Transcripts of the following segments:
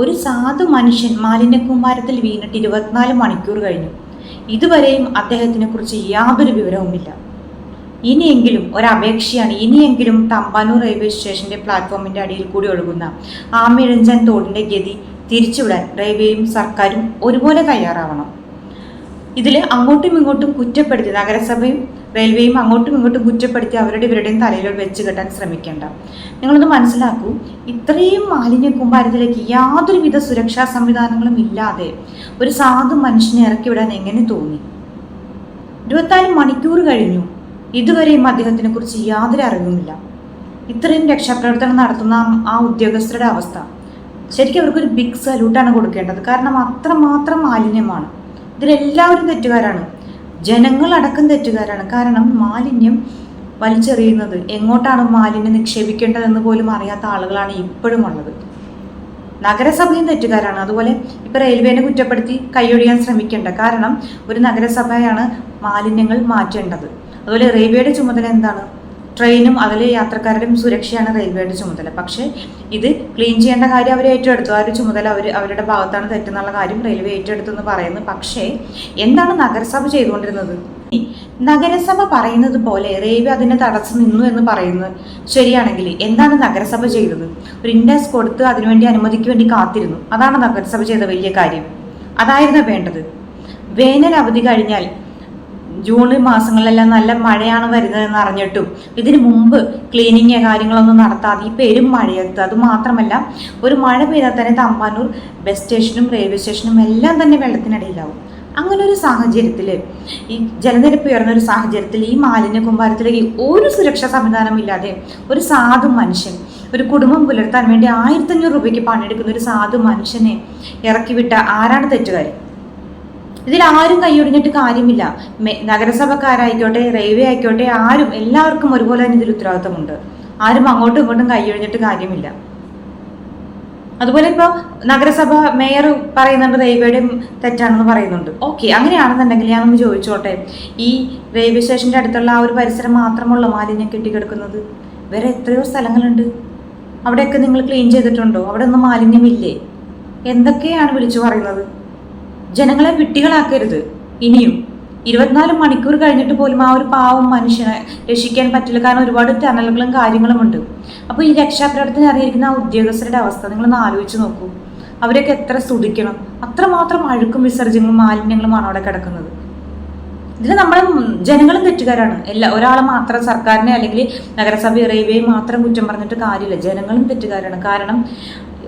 ഒരു സാധു മനുഷ്യൻ മാലിന്യക്കൂമ്പാരത്തിൽ വീണിട്ട് 24 മണിക്കൂർ കഴിഞ്ഞു. ഇതുവരെയും അദ്ദേഹത്തിനെ കുറിച്ച് യാതൊരു വിവരവുമില്ല. ഇനിയെങ്കിലും ഒരപേക്ഷയാണ്, ഇനിയെങ്കിലും തമ്പാനൂർ റെയിൽവേ സ്റ്റേഷന്റെ പ്ലാറ്റ്ഫോമിന്റെ അടിയിൽ കൂടി ഒഴുകുന്ന ആമിഴഞ്ചൻ തോടിന്റെ ഗതി തിരിച്ചുവിടാൻ റെയിൽവേയും സർക്കാരും ഒരുപോലെ തയ്യാറാവണം. ഇതിൽ അങ്ങോട്ടും ഇങ്ങോട്ടും കുറ്റപ്പെടുത്തി നഗരസഭയും റെയിൽവേയും അങ്ങോട്ടും ഇങ്ങോട്ടും കുറ്റപ്പെടുത്തി അവരുടെ ഇവരുടെയും തലയിൽ വെച്ച് കെട്ടാൻ ശ്രമിക്കേണ്ട. നിങ്ങളത് മനസ്സിലാക്കൂ. ഇത്രയും മാലിന്യ കൂമ്പാരത്തിലേക്ക് യാതൊരുവിധ സുരക്ഷാ സംവിധാനങ്ങളും ഇല്ലാതെ ഒരു സാധു മനുഷ്യനെ ഇറക്കി വിടാൻ എങ്ങനെ തോന്നി? 24 മണിക്കൂർ കഴിഞ്ഞു, ഇതുവരെയും അദ്ദേഹത്തിനെ കുറിച്ച് യാതൊരു അറിവുമില്ല. ഇത്രയും രക്ഷാപ്രവർത്തനം നടത്തുന്ന ആ ഉദ്യോഗസ്ഥരുടെ അവസ്ഥ ശരിക്കും അവർക്കൊരു ബിഗ് സല്യൂട്ടാണ് കൊടുക്കേണ്ടത്. കാരണം അത്രമാത്രം മാലിന്യമാണ്. ഇതിലെല്ലാവരും തെറ്റുകാരാണ്, ജനങ്ങളടക്കം തെറ്റുകാരാണ്. കാരണം മാലിന്യം വലിച്ചെറിയുന്നത്, എങ്ങോട്ടാണ് മാലിന്യം നിക്ഷേപിക്കേണ്ടതെന്ന് പോലും അറിയാത്ത ആളുകളാണ് ഇപ്പോഴും ഉള്ളത്. നഗരസഭയും തെറ്റുകാരാണ്. അതുപോലെ ഇപ്പം റെയിൽവേനെ കുറ്റപ്പെടുത്തി കൈയൊഴിയാൻ ശ്രമിക്കേണ്ട. കാരണം ഒരു നഗരസഭയാണ് മാലിന്യങ്ങൾ മാറ്റേണ്ടത്. അതുപോലെ റെയിൽവേയുടെ ചുമതല എന്താണ്? ട്രെയിനും അതിലെ യാത്രക്കാരുടെയും സുരക്ഷയാണ് റെയിൽവേയുടെ ചുമതല. പക്ഷേ ഇത് ക്ലീൻ ചെയ്യേണ്ട കാര്യം അവർ ഏറ്റെടുത്തു. ആ ഒരു ചുമതല അവരുടെ ഭാഗത്താണ് തെറ്റെന്നുള്ള കാര്യം റെയിൽവേ ഏറ്റെടുത്തു എന്ന് പറയുന്നു. പക്ഷേ എന്താണ് നഗരസഭ ചെയ്തുകൊണ്ടിരുന്നത്? നഗരസഭ പറയുന്നത് പോലെ റെയിൽവേ അതിനെ തടസ്സം നിന്നു എന്ന് പറയുന്നത് ശരിയാണെങ്കിൽ എന്താണ് നഗരസഭ ചെയ്തത്? ഒരു ഇൻഡെക്സ് കൊടുത്ത് അതിനുവേണ്ടി അനുമതിക്ക് വേണ്ടി കാത്തിരുന്നു. അതാണ് നഗരസഭ ചെയ്ത വലിയ കാര്യം. അതായിരുന്നു വേണ്ടത്. വേനൽ അവധി കഴിഞ്ഞാൽ ജൂൺ മാസങ്ങളിലെല്ലാം നല്ല മഴയാണ് വരുന്നതെന്ന് അറിഞ്ഞിട്ടും ഇതിനു മുമ്പ് ക്ലീനിങ് കാര്യങ്ങളൊന്നും നടത്താതെ ഈ പെരും മഴയത്ത്, അതുമാത്രമല്ല ഒരു മഴ പെയ്താൽ തന്നെ തമ്പാനൂർ ബസ് സ്റ്റേഷനും റെയിൽവേ സ്റ്റേഷനും എല്ലാം തന്നെ വെള്ളത്തിനടിയിലാവും. അങ്ങനെ ഒരു സാഹചര്യത്തിൽ, ഈ ജലനിരപ്പ് ഉയർന്ന ഒരു സാഹചര്യത്തിൽ ഈ മാലിന്യ കൂമ്പാരത്തിലേക്ക് ഒരു സുരക്ഷാ സംവിധാനമില്ലാതെ ഒരു സാധു മനുഷ്യൻ, ഒരു കുടുംബം പുലർത്താൻ വേണ്ടി 1500 രൂപയ്ക്ക് പണിയെടുക്കുന്ന ഒരു സാധു മനുഷ്യനെ ഇറക്കി വിട്ട ആരാണ് തെറ്റുകാരി? ഇതിൽ ആരും കൈയൊടിഞ്ഞിട്ട് കാര്യമില്ല. നഗരസഭക്കാരായിക്കോട്ടെ, റെയിൽവേ ആയിക്കോട്ടെ, ആരും, എല്ലാവർക്കും ഒരുപോലെ തന്നെ ഇതിൽ ഉത്തരവാദിത്തമുണ്ട്. ആരും അങ്ങോട്ടും ഇങ്ങോട്ടും കൈയൊഴിഞ്ഞിട്ട് കാര്യമില്ല. അതുപോലെ ഇപ്പോൾ നഗരസഭ മേയർ പറയുന്നുണ്ട് റെയിൽവേയുടെയും തെറ്റാണെന്ന് പറയുന്നുണ്ട്. ഓക്കെ, അങ്ങനെയാണെന്നുണ്ടെങ്കിൽ ഞാനൊന്ന് ചോദിച്ചോട്ടെ, ഈ റെയിൽവേ സ്റ്റേഷൻ്റെ അടുത്തുള്ള ആ ഒരു പരിസരം മാത്രമുള്ള മാലിന്യം കെട്ടിക്കിടക്കുന്നത്? വേറെ എത്രയോ സ്ഥലങ്ങളുണ്ട്. അവിടെയൊക്കെ നിങ്ങൾ ക്ലീൻ ചെയ്തിട്ടുണ്ടോ? അവിടെ ഒന്നും മാലിന്യമില്ലേ? എന്തൊക്കെയാണ് വിളിച്ചു പറയുന്നത്? ജനങ്ങളെ വിട്ടികളാക്കരുത്. ഇനിയും 24 മണിക്കൂർ കഴിഞ്ഞിട്ട് പോലും ആ ഒരു പാവം മനുഷ്യനെ രക്ഷിക്കാൻ പറ്റില്ല. കാരണം ഒരുപാട് ടണലുകളും കാര്യങ്ങളും ഉണ്ട്. അപ്പോൾ ഈ രക്ഷാപ്രവർത്തനം അറിയിരിക്കുന്ന ആ ഉദ്യോഗസ്ഥരുടെ അവസ്ഥ നിങ്ങളൊന്ന് ആലോചിച്ച് നോക്കൂ. അവരൊക്കെ എത്ര സ്തുതിക്കണം. അത്രമാത്രം അഴുക്കും വിസർജ്യങ്ങളും മാലിന്യങ്ങളുമാണ് അവിടെ കിടക്കുന്നത്. ഇതിൽ നമ്മുടെ ജനങ്ങളും തെറ്റുകാരാണ്. ഒരാളെ മാത്രം, സർക്കാരിനെ അല്ലെങ്കിൽ നഗരസഭ റെയിൽവേ മാത്രം കുറ്റം പറഞ്ഞിട്ട് കാര്യമില്ല. ജനങ്ങളും തെറ്റുകാരാണ്. കാരണം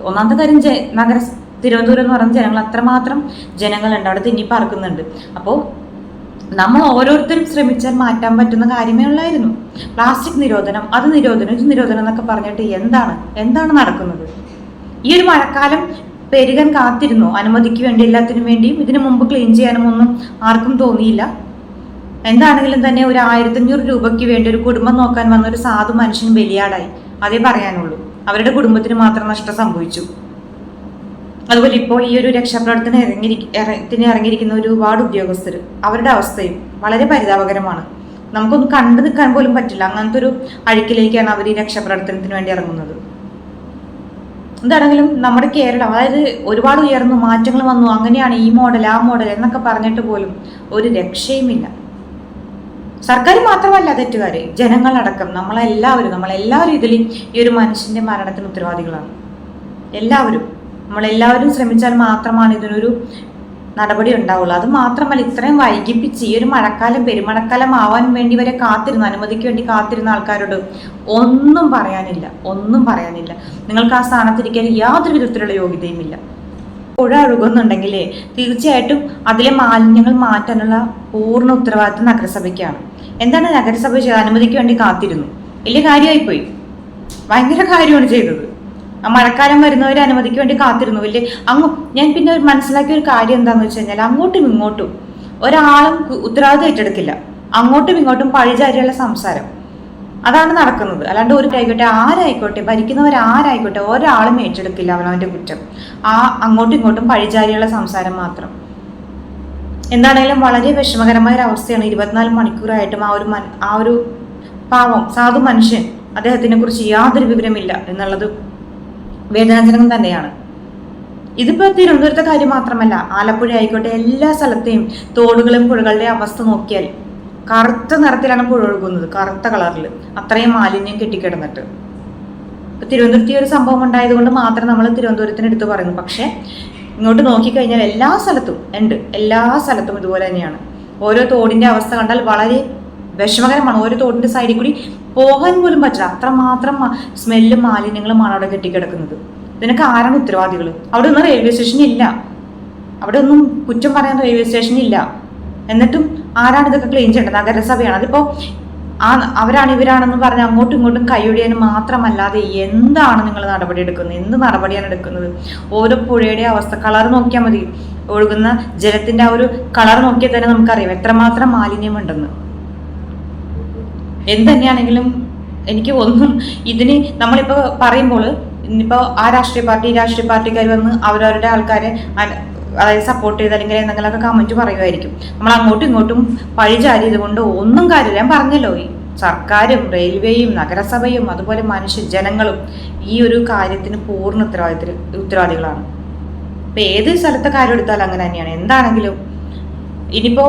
ഒന്നാമത്തെ കാര്യം, തിരുവനന്തപുരം എന്ന് പറയുന്ന ജനങ്ങൾ അത്രമാത്രം ജനങ്ങളുണ്ട്, അവിടെ തിന്നി പറക്കുന്നുണ്ട്. അപ്പോൾ നമ്മൾ ഓരോരുത്തരും ശ്രമിച്ചാൽ മാറ്റാൻ പറ്റുന്ന കാര്യമേ ഉള്ളായിരുന്നു. പ്ലാസ്റ്റിക് നിരോധനം, അത് നിരോധനം, ഇത് നിരോധനം എന്നൊക്കെ പറഞ്ഞിട്ട് എന്താണ് നടക്കുന്നത്? ഈ ഒരു മഴക്കാലം പെരുകാൻ കാത്തിരുന്നു അനുമതിക്ക് വേണ്ടി, എല്ലാത്തിനും വേണ്ടിയും. ഇതിനു മുമ്പ് ക്ലീൻ ചെയ്യാനും ഒന്നും ആർക്കും തോന്നിയില്ല. എന്താണെങ്കിലും തന്നെ ഒരു 1500 രൂപയ്ക്ക് വേണ്ടി ഒരു കുടുംബം നോക്കാൻ വന്ന ഒരു സാധു മനുഷ്യൻ ബലിയാടായി. അതേ പറയാനുള്ളൂ. അവരുടെ കുടുംബത്തിന് മാത്രം നഷ്ടം സംഭവിച്ചു. അതുപോലെ ഇപ്പോൾ ഈ ഒരു രക്ഷാപ്രവർത്തനത്തിന് ഇറങ്ങിയിരിക്കുന്ന ഒരുപാട് ഉദ്യോഗസ്ഥർ, അവരുടെ അവസ്ഥയും വളരെ പരിതാപകരമാണ്. നമുക്കൊന്നും കണ്ടു നിൽക്കാൻ പോലും പറ്റില്ല. അങ്ങനത്തെ ഒരു അഴുക്കിലേക്കാണ് അവർ ഈ രക്ഷാപ്രവർത്തനത്തിന് വേണ്ടി ഇറങ്ങുന്നത്. എന്താണെങ്കിലും നമ്മുടെ കേരളം, അതായത് ഒരുപാട് ഉയർന്നു, മാറ്റങ്ങൾ വന്നു, അങ്ങനെയാണ് ഈ മോഡൽ ആ മോഡൽ എന്നൊക്കെ പറഞ്ഞിട്ട് പോലും ഒരു രക്ഷയുമില്ല. സർക്കാർ മാത്രമല്ല തെറ്റുകാര്, ജനങ്ങളടക്കം നമ്മളെല്ലാവരും ഇതിൽ ഈ ഒരു മനുഷ്യന്റെ മരണത്തിന് ഉത്തരവാദികളാണ്. നമ്മളെല്ലാവരും ശ്രമിച്ചാൽ മാത്രമാണ് ഇതിനൊരു നടപടി ഉണ്ടാവുള്ളൂ. അത് മാത്രമല്ല, ഇത്രയും വൈകിപ്പിച്ച് ഈ ഒരു പെരുമഴക്കാലം ആവാൻ വേണ്ടി വരെ അനുമതിക്ക് വേണ്ടി കാത്തിരുന്ന ആൾക്കാരോട് ഒന്നും പറയാനില്ല. നിങ്ങൾക്ക് ആ സ്ഥാനത്തിരിക്കാൻ യാതൊരു വിധത്തിലുള്ള യോഗ്യതയുമില്ല. പുഴ ഒഴുകുന്നുണ്ടെങ്കിൽ തീർച്ചയായിട്ടും അതിലെ മാലിന്യങ്ങൾ മാറ്റാനുള്ള പൂർണ്ണ ഉത്തരവാദിത്വം നഗരസഭയ്ക്കാണ്. എന്താണ് നഗരസഭ അനുമതിക്ക് വേണ്ടി കാത്തിരുന്നു? വലിയ കാര്യമായിപ്പോയി, ഭയങ്കര കാര്യമാണ് ചെയ്തത്. മഴക്കാലം വരുന്നവരെ അനുമതിക്ക് വേണ്ടി കാത്തിരുന്നു. ഞാൻ പിന്നെ മനസ്സിലാക്കിയ ഒരു കാര്യം എന്താണെന്ന് വെച്ച് കഴിഞ്ഞാൽ, അങ്ങോട്ടും ഇങ്ങോട്ടും ഒരാളും ഉത്തരവാദിത്വം ഏറ്റെടുക്കില്ല. അങ്ങോട്ടും ഇങ്ങോട്ടും പഴിചാരിയുള്ള സംസാരം, അതാണ് നടക്കുന്നത്. അല്ലാണ്ട് ആരായിക്കോട്ടെ, ഭരിക്കുന്നവരാരായിക്കോട്ടെ, ഒരാളും ഏറ്റെടുക്കില്ല അവനവന്റെ കുറ്റം. അങ്ങോട്ടും ഇങ്ങോട്ടും പഴിചാരിയുള്ള സംസാരം മാത്രം. എന്താണെങ്കിലും വളരെ വിഷമകരമായ ഒരു അവസ്ഥയാണ്. 24 മണിക്കൂറായിട്ടും ആ ഒരു പാവം സാധു മനുഷ്യൻ, അദ്ദേഹത്തിനെ കുറിച്ച് യാതൊരു വിവരമില്ല എന്നുള്ളത് വേദനാജനകം തന്നെയാണ്. ഇതിപ്പോ തിരുവനന്തപുരത്തെ കാര്യം മാത്രമല്ല, ആലപ്പുഴ ആയിക്കോട്ടെ, എല്ലാ സ്ഥലത്തെയും തോടുകളും പുഴകളുടെയും അവസ്ഥ നോക്കിയാൽ കറുത്ത നിറത്തിലാണ് പുഴ ഒഴുകുന്നത്, കറുത്ത കളറിൽ, അത്രയും മാലിന്യം കെട്ടിക്കിടന്നിട്ട്. ഇപ്പൊ തിരുവനന്തപുരത്ത് ഒരു സംഭവം ഉണ്ടായതുകൊണ്ട് മാത്രം നമ്മൾ തിരുവനന്തപുരത്തിന് എടുത്ത് പറയുന്നു. പക്ഷെ ഇങ്ങോട്ട് നോക്കിക്കഴിഞ്ഞാൽ എല്ലാ സ്ഥലത്തും ഉണ്ട്, എല്ലാ സ്ഥലത്തും ഇതുപോലെ തന്നെയാണ്. ഓരോ തോടിന്റെ അവസ്ഥ കണ്ടാൽ വളരെ വിഷമകരമാണ്. ഓരോ തോടിന്റെ സൈഡിൽ കൂടി പോകാൻ പോലും പറ്റില്ല, അത്രമാത്രം സ്മെല്ലും മാലിന്യങ്ങളുമാണ് അവിടെ കെട്ടിക്കിടക്കുന്നത്. ഇതിനൊക്കെ ആരാണ് ഉത്തരവാദികൾ? അവിടെ ഒന്നും റെയിൽവേ സ്റ്റേഷൻ ഇല്ല, അവിടെ ഒന്നും കുറ്റം പറയാൻ റെയിൽവേ സ്റ്റേഷൻ ഇല്ല. എന്നിട്ടും ആരാണ് ഇതൊക്കെ ക്ലീൻ ചെയ്യേണ്ടത്? നഗരസഭയാണ്. അതിപ്പോ അവരാണ് ഇവരാണെന്ന് പറഞ്ഞ് അങ്ങോട്ടും ഇങ്ങോട്ടും കൈയൊഴിയാൻ മാത്രമല്ലാതെ എന്താണ് നിങ്ങൾ നടപടി എടുക്കുന്നത്? എന്ത് നടപടിയാണ് എടുക്കുന്നത്? ഓരോ പുഴയുടെ അവസ്ഥ കളർ നോക്കിയാൽ മതി, ഒഴുകുന്ന ജലത്തിന്റെ ആ ഒരു കളർ നോക്കിയാൽ തന്നെ നമുക്കറിയാം എത്രമാത്രം മാലിന്യമുണ്ടെന്ന്. എന്തുതന്നെയാണെങ്കിലും എനിക്ക് ഒന്നും ഇതിന് നമ്മളിപ്പോ പറയുമ്പോൾ ഇന്നിപ്പോ ആ രാഷ്ട്രീയ പാർട്ടിക്കാർ വന്ന് അവരവരുടെ ആൾക്കാരെ അതായത് സപ്പോർട്ട് ചെയ്ത് അല്ലെങ്കിൽ എന്തെങ്കിലുമൊക്കെ കമന്റ് പറയുമായിരിക്കും. നമ്മൾ അങ്ങോട്ടും ഇങ്ങോട്ടും പഴിചാരി ഇതുകൊണ്ട് ഒന്നും കാര്യമില്ല. ഞാൻ പറഞ്ഞല്ലോ, ഈ സർക്കാരും റെയിൽവേയും നഗരസഭയും അതുപോലെ ജനങ്ങളും ഈ ഒരു കാര്യത്തിന് പൂർണ്ണ ഉത്തരവാദികളാണ്. ഇപ്പൊ ഏത് സ്ഥലത്തെ കാര്യം എടുത്താലും അങ്ങനെ തന്നെയാണ്. എന്താണെങ്കിലും ഇനിയിപ്പോ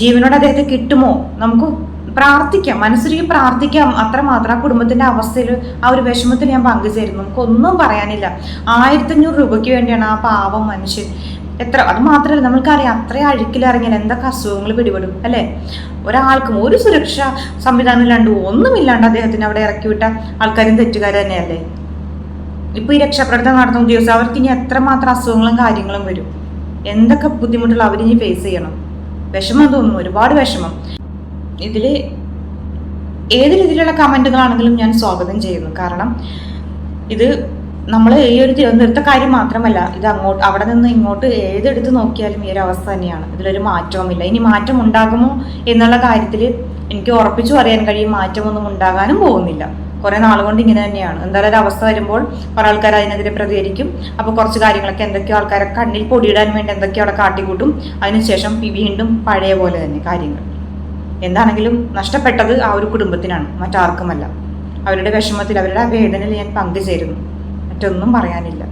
ജീവനോട് അദ്ദേഹത്തെ കിട്ടുമോ? നമുക്ക് പ്രാർത്ഥിക്കാം, മനസ്സൊരുക്കി പ്രാർത്ഥിക്കാം, അത്രമാത്രം. ആ കുടുംബത്തിന്റെ അവസ്ഥയിൽ ആ ഒരു വിഷമത്തിൽ ഞാൻ പങ്കുചേരുന്നു. നമുക്കൊന്നും പറയാനില്ല. 1500 രൂപയ്ക്ക് വേണ്ടിയാണ് ആ പാവം മനുഷ്യൻ അത് മാത്രമല്ല, നമ്മൾക്കറിയാം അത്രയും അഴുക്കിലിറങ്ങിയാൽ എന്തൊക്കെ അസുഖങ്ങൾ പിടിപെടും അല്ലേ? ഒരാൾക്കും ഒരു സുരക്ഷാ സംവിധാനം ഇല്ലാണ്ട് ഒന്നുമില്ലാണ്ട് അദ്ദേഹത്തിന് അവിടെ ഇറക്കി വിട്ട ആൾക്കാരും തെറ്റുകാർ തന്നെയല്ലേ? ഇപ്പൊ ഈ രക്ഷാപ്രവർത്തനം നടത്തുന്ന ഉദ്യോഗസ്ഥർ അവർക്ക് ഇനി എത്രമാത്രം അസുഖങ്ങളും കാര്യങ്ങളും വരും, എന്തൊക്കെ ബുദ്ധിമുട്ടുകൾ അവരിനി ഫേസ് ചെയ്യണം. വിഷമം തോന്നുന്നു, ഒരുപാട് വിഷമം. ഇതിൽ ഏത് രീതിയിലുള്ള കമന്റുകളാണെങ്കിലും ഞാൻ സ്വാഗതം ചെയ്യുന്നു. കാരണം ഇത് നമ്മൾ ഈ ഒരു തിരുവനന്തപുരത്തെ കാര്യം മാത്രമല്ല, ഇത് അവിടെ നിന്ന് ഇങ്ങോട്ട് ഏതെടുത്ത് നോക്കിയാലും ഈ ഒരു അവസ്ഥ തന്നെയാണ്. ഇതിലൊരു മാറ്റവുമില്ല. ഇനി മാറ്റം ഉണ്ടാകുമോ എന്നുള്ള കാര്യത്തിൽ എനിക്ക് ഉറപ്പിച്ചു പറയാൻ കഴിയും. മാറ്റമൊന്നും ഉണ്ടാകാനും പോകുന്നില്ല. കുറെ നാളുകൊണ്ട് ഇങ്ങനെ തന്നെയാണ്. എന്തായാലും ഒരു അവസ്ഥ വരുമ്പോൾ പല ആൾക്കാർ അതിനെതിരെ പ്രതികരിക്കും. അപ്പോൾ കുറച്ച് കാര്യങ്ങളൊക്കെ എന്തൊക്കെയോ ആൾക്കാരെ കണ്ണിൽ പൊടിയിടാൻ വേണ്ടി എന്തൊക്കെയോ അവിടെ കാട്ടിക്കൂട്ടും. അതിനുശേഷം വീണ്ടും പഴയ പോലെ തന്നെ കാര്യങ്ങൾ. എന്താണെങ്കിലും നഷ്ടപ്പെട്ടത് ആ ഒരു കുടുംബത്തിനാണ്, മറ്റാർക്കുമല്ല. അവരുടെ വിഷമത്തിൽ അവരുടെ വേദനയിൽ ഞാൻ പങ്കുചേരുന്നു. മറ്റൊന്നും പറയാനില്ല.